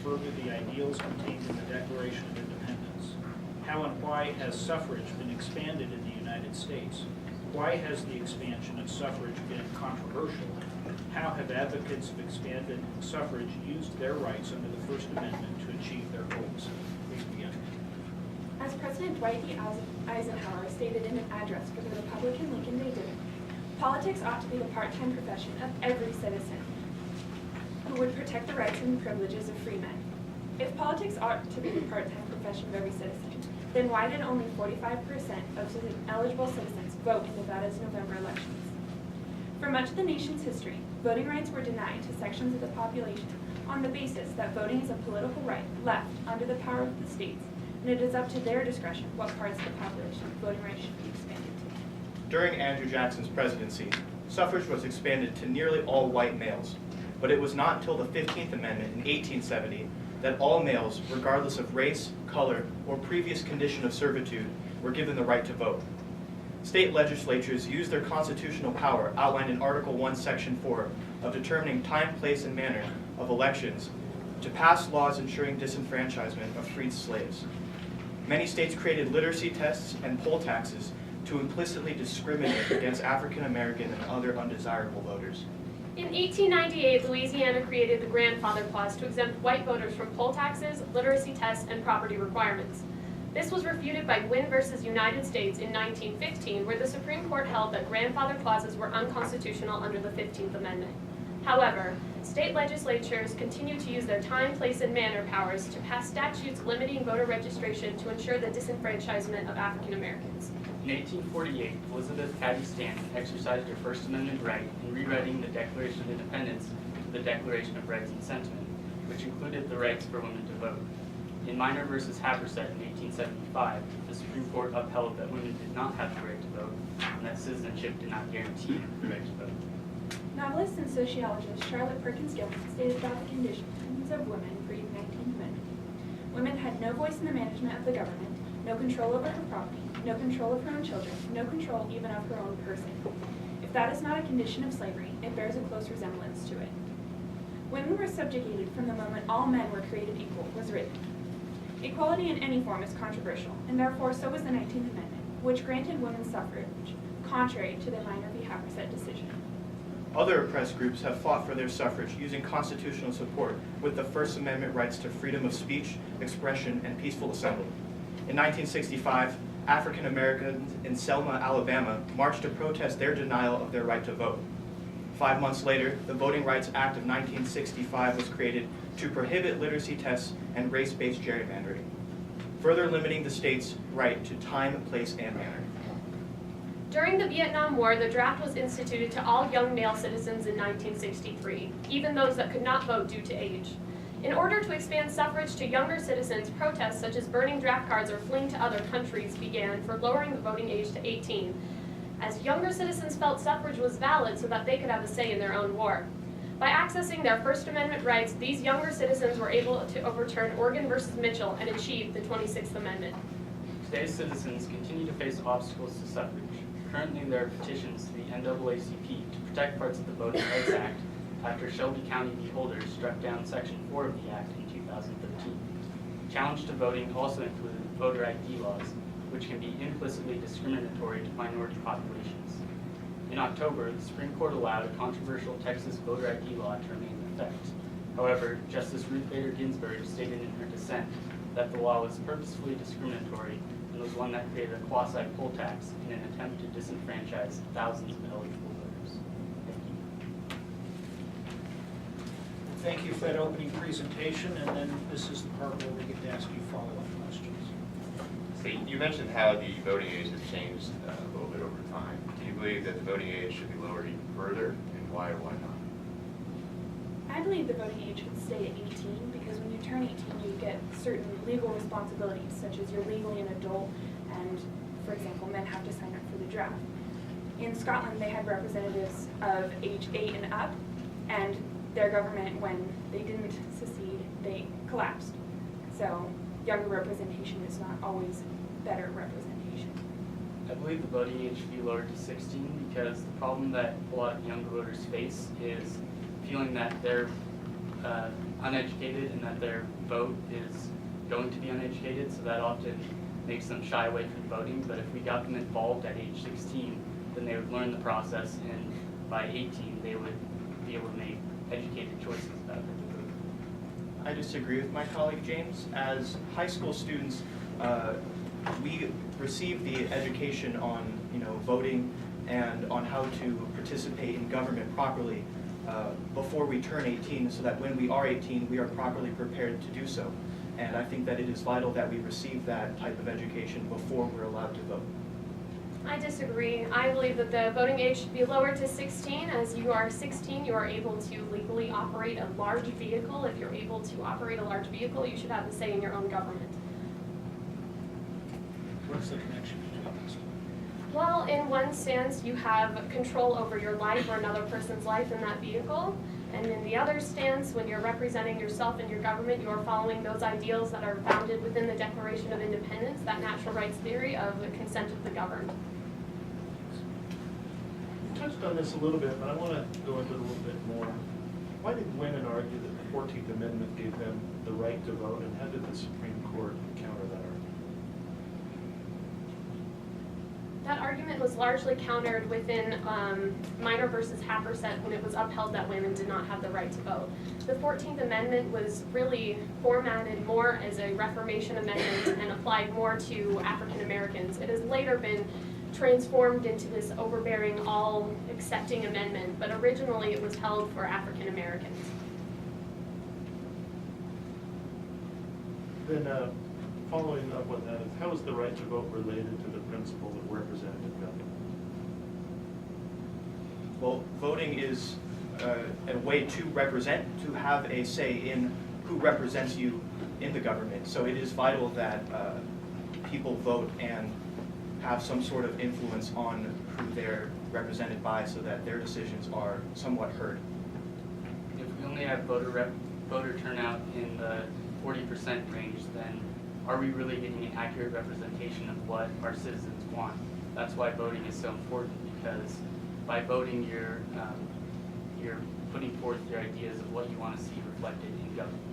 further the ideals contained in the Declaration of Independence? How and why has suffrage been expanded in the United States? Why has the expansion of suffrage been controversial? How have advocates of expanded suffrage used their rights under the First Amendment to achieve their goals? Please begin. As President Dwight D. Eisenhower stated in an address for the Republican Lincoln Day dinner, politics ought to be the part-time profession of every citizen who would protect the rights and privileges of free men. If politics ought to be the part-time profession of every citizen, then why did only 45% of eligible citizens vote in Nevada's November elections? For much of the nation's history, voting rights were denied to sections of the population on the basis that voting is a political right left under the power of the states, and it is up to their discretion what parts of the population voting rights should be expanded to. During Andrew Jackson's presidency, suffrage was expanded to nearly all white males, but it was not until the 15th Amendment in 1870 that all males, regardless of race, color, or previous condition of servitude, were given the right to vote. State legislatures used their constitutional power outlined in Article 1, Section 4 of determining time, place, and manner of elections to pass laws ensuring disenfranchisement of freed slaves. Many states created literacy tests and poll taxes to implicitly discriminate against African American and other undesirable voters. In 1898, Louisiana created the Grandfather Clause to exempt white voters from poll taxes, literacy tests, and property requirements. This was refuted by Gwynn versus United States in 1915, where the Supreme Court held that grandfather clauses were unconstitutional under the 15th Amendment. However, state legislatures continued to use their time, place, and manner powers to pass statutes limiting voter registration to ensure the disenfranchisement of African Americans. In 1848, Elizabeth Cady Stanton exercised her First Amendment right in rewriting the Declaration of Independence to the Declaration of Rights and Sentiment, which included the rights for women to vote. In Minor versus Haverset in 1875, the Supreme Court upheld that women did not have the right to vote and that citizenship did not guarantee the right to vote. Novelist and sociologist Charlotte Perkins Gilman stated about the conditions of women pre-19th Amendment. Women had no voice in the management of the government, no control over her property, no control of her own children, no control even of her own person. If that is not a condition of slavery, it bears a close resemblance to it. Women were subjugated from the moment all men were created equal was written. Equality in any form is controversial, and therefore so was the 19th Amendment, which granted women's suffrage, contrary to the Minor v. Haverset decision. Other oppressed groups have fought for their suffrage using constitutional support with the First Amendment rights to freedom of speech, expression, and peaceful assembly. In 1965, African Americans in Selma, Alabama, marched to protest their denial of their right to vote. 5 months later, the Voting Rights Act of 1965 was created to prohibit literacy tests and race-based gerrymandering, further limiting the state's right to time, place, and manner. During the Vietnam War, the draft was instituted to all young male citizens in 1963, even those that could not vote due to age. In order to expand suffrage to younger citizens, protests such as burning draft cards or fleeing to other countries began for lowering the voting age to 18, as younger citizens felt suffrage was valid so that they could have a say in their own war. By accessing their First Amendment rights, these younger citizens were able to overturn Oregon versus Mitchell and achieve the 26th Amendment. Today's citizens continue to face obstacles to suffrage. Currently, there are petitions to the NAACP to protect parts of the Voting Rights Act after Shelby County v. Holder struck down Section 4 of the Act in 2013. Challenge to voting also included voter ID laws, which can be implicitly discriminatory to minority populations. In October, the Supreme Court allowed a controversial Texas voter ID law to remain in effect. However, Justice Ruth Bader Ginsburg stated in her dissent that the law was purposefully discriminatory and was one that created a quasi-poll tax in an attempt to disenfranchise thousands of eligible voters. Thank you. Thank you for that opening presentation, and then this is the part where we get to ask you follow-up questions. So you mentioned how the voting age has changed a little bit over time. Do you believe that the voting age should be lowered even further, and why or why not? I believe the voting age should stay at 18 because when you turn 18, you get certain legal responsibilities, such as you're legally an adult, and, for example, men have to sign up for the draft. In Scotland, they had representatives of age 8 and up, and their government, when they didn't secede, they collapsed. So younger representation is not always better representation. I believe the voting age should be lowered to 16 because the problem that a lot of younger voters face is feeling that their uneducated and that their vote is going to be uneducated, so that often makes them shy away from voting. But if we got them involved at age 16, then they would learn the process, and by 18, they would be able to make educated choices about their vote. I disagree with my colleague James. As high school students, we receive the education on voting and on how to participate in government properly before we turn 18, so that when we are 18, we are properly prepared to do so. And I think that it is vital that we receive that type of education before we're allowed to vote. I disagree. I believe that the voting age should be lowered to 16. As you are 16, you are able to legally operate a large vehicle. If you're able to operate a large vehicle, you should have a say in your own government. What's the connection between these two? Well, in one sense, you have control over your life or another person's life in that vehicle. And in the other stance, when you're representing yourself and your government, you are following those ideals that are founded within the Declaration of Independence, that natural rights theory of the consent of the governed. You touched on this a little bit, but I want to go into it a little bit more. Why did women argue that the 14th Amendment gave them the right to vote, and how did the Supreme Court counter that argument? That argument was largely countered within Minor versus Happersett when it was upheld that women did not have the right to vote. The 14th Amendment was really formatted more as a Reformation amendment and applied more to African Americans. It has later been transformed into this overbearing, all-accepting amendment, but originally it was held for African Americans. Then, following up on that, how is the right to vote related to the principle of representative government? Well, voting is a way to represent, to have a say in who represents you in the government. So it is vital that people vote and have some sort of influence on who they're represented by, so that their decisions are somewhat heard. If we only have voter turnout in the 40% range, then are we really getting an accurate representation of what our citizens want? That's why voting is so important, because by voting, you're putting forth your ideas of what you want to see reflected in government.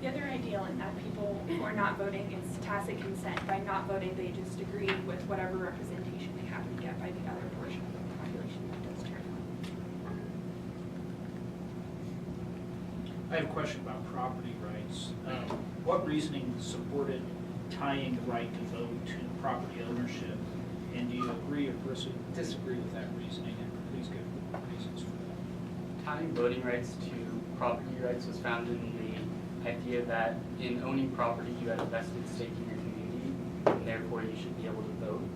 The other ideal in that people who are not voting is tacit consent. By not voting, they just agree with whatever representation they happen to get by the other portion of the population that does turn out. I have a question about property rights. What reasoning supported tying the right to vote to property ownership? And do you agree or disagree with that reasoning? And please give reasons for that. Tying voting rights to property rights was founded in the idea that in owning property, you had a vested stake in your community, and therefore you should be able to vote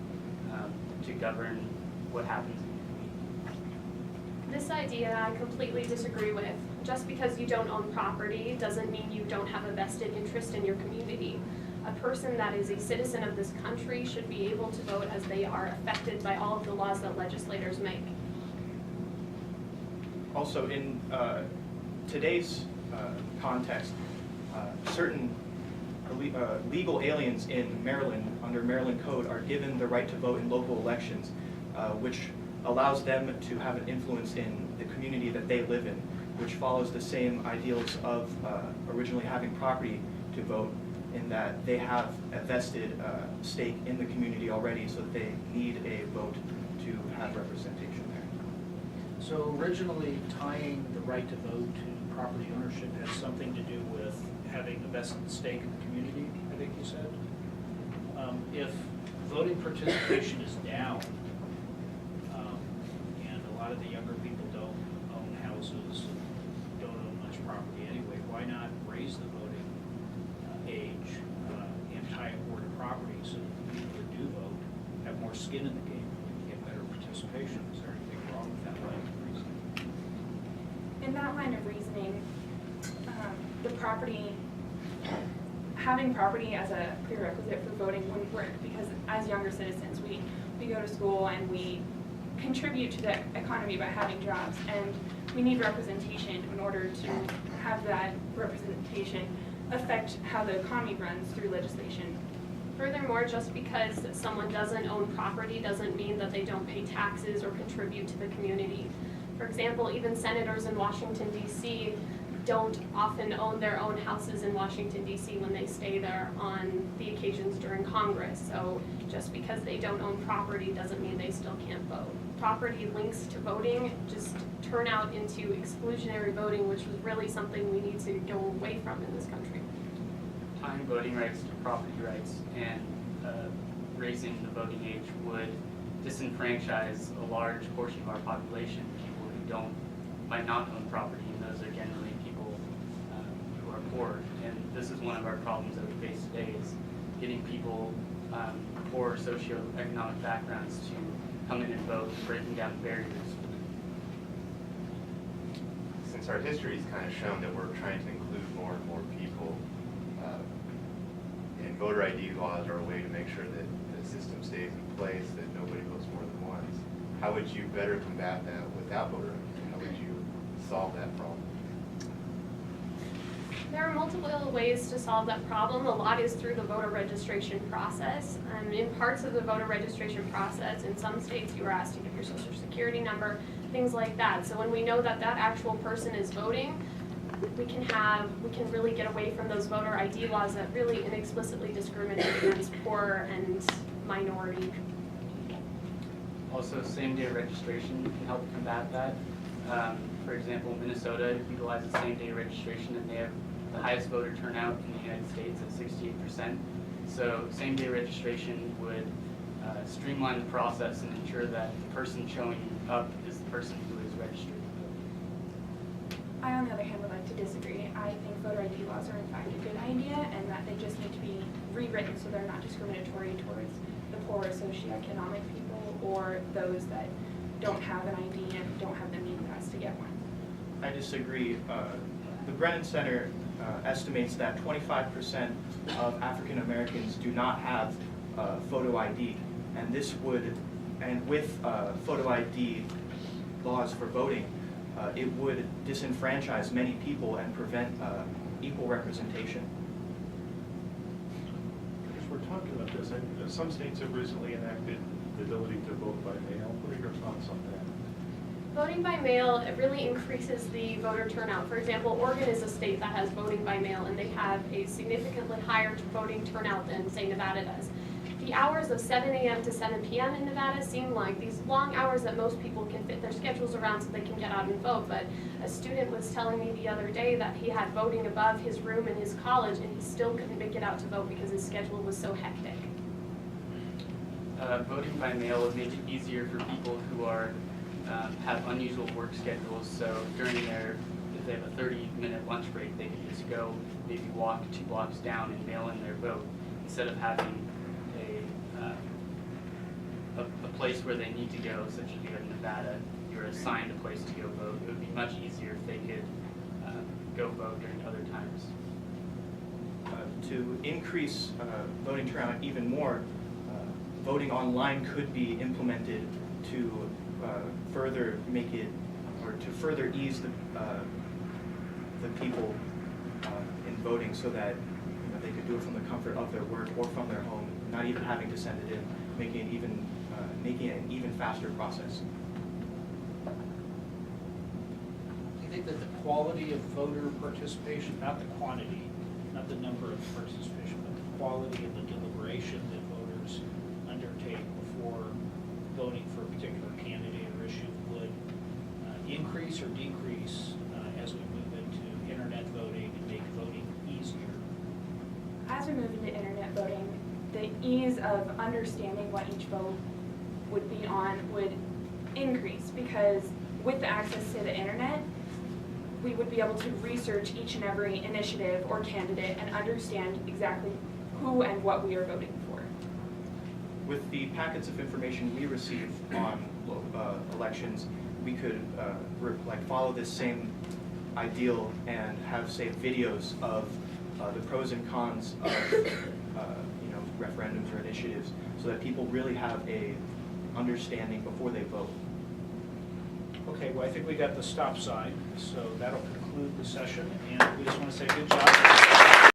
to govern what happens in your community. This idea I completely disagree with. Just because you don't own property doesn't mean you don't have a vested interest in your community. A person that is a citizen of this country should be able to vote, as they are affected by all of the laws that legislators make. Also, in today's context, certain legal aliens in Maryland, under Maryland Code, are given the right to vote in local elections, which allows them to have an influence in the community that they live in, which follows the same ideals of originally having property to vote, in that they have a vested stake in the community already, so that they need a vote to have representation there. So originally, tying the right to vote to property ownership has something to do with having a vested stake in the community, I think you said. If voting participation is down, and a lot of the younger people don't own houses, don't own much property anyway, why not raise the voting age and tie it more to property, so that the people that do vote have more skin in the game and get better participation? Is there anything wrong with that line of reasoning? In that line of reasoning, having property as a prerequisite for voting wouldn't work, because as younger citizens, we go to school and we contribute to the economy by having jobs, and we need representation in order to have that representation affect how the economy runs through legislation. Furthermore, just because someone doesn't own property doesn't mean that they don't pay taxes or contribute to the community. For example, even senators in Washington, D.C., don't often own their own houses in Washington, D.C. when they stay there on the occasions during Congress. So just because they don't own property doesn't mean they still can't vote. Property links to voting just turn out into exclusionary voting, which was really something we need to go away from in this country. Tying voting rights to property rights and raising the voting age would disenfranchise a large portion of our population, people who might not own property, and those are generally people who are poor. And this is one of our problems that we face today, is getting people poor socioeconomic backgrounds to come in and vote, breaking down barriers for them. Since our history has kind of shown that we're trying to include more and more people, and voter ID laws are a way to make sure that the system stays in place, that nobody votes more than once, how would you better combat that without voter ID? How would you solve that problem? There are multiple ways to solve that problem. A lot is through the voter registration process. In parts of the voter registration process, in some states you are asked to give your social security number, things like that. So when we know that that actual person is voting, we can really get away from those voter ID laws that really inexplicitly discriminate against poor and minority people. Also, same-day registration can help combat that. For example, Minnesota utilizes same-day registration, and they have the highest voter turnout in the United States at 68%. So same-day registration would streamline the process and ensure that the person showing up is the person who is registered to vote. I, on the other hand, would like to disagree. I think voter ID laws are in fact a good idea, and that they just need to be rewritten so they're not discriminatory towards the poorer socioeconomic people or those that don't have an ID and don't have the means to get one. I disagree. The Brennan Center estimates that 25% of African Americans do not have photo ID, and with photo ID laws for voting, it would disenfranchise many people and prevent equal representation. As we're talking about this, and some states have recently enacted the ability to vote by mail. What are your thoughts on that? Voting by mail, it really increases the voter turnout. For example, Oregon is a state that has voting by mail, and they have a significantly higher voting turnout than, say, Nevada does. The hours of 7 a.m. to 7 p.m. in Nevada seem like these long hours that most people can fit their schedules around so they can get out and vote. But a student was telling me the other day that he had voting above his room in his college, and he still couldn't make it out to vote because his schedule was so hectic. Voting by mail would make it easier for people who are have unusual work schedules. So during if they have a 30-minute lunch break, they can just go maybe walk 2 blocks down and mail in their vote instead of having a place where they need to go, such as you in Nevada. You're assigned a place to go vote. It would be much easier if they could go vote during other times. To increase voting turnout even more, voting online could be implemented to further make it, or to further ease the people in voting, so that they could do it from the comfort of their work or from their home, not even having to send it in, making it an even faster process. I think that the quality of voter participation, not the quantity, not the number of participation, but the quality of the deliberation that voters undertake before voting for a particular candidate or issue would increase or decrease as we move into internet voting and make voting easier. As we move into internet voting, the ease of understanding what each vote would be on would increase, because with the access to the internet, we would be able to research each and every initiative or candidate and understand exactly who and what we are voting for. With the packets of information we receive on elections, we could follow this same ideal and have, say, videos of the pros and cons of referendums or initiatives, so that people really have a understanding before they vote. Okay, well, I think we got the stop sign, so that'll conclude the session, and we just want to say good job.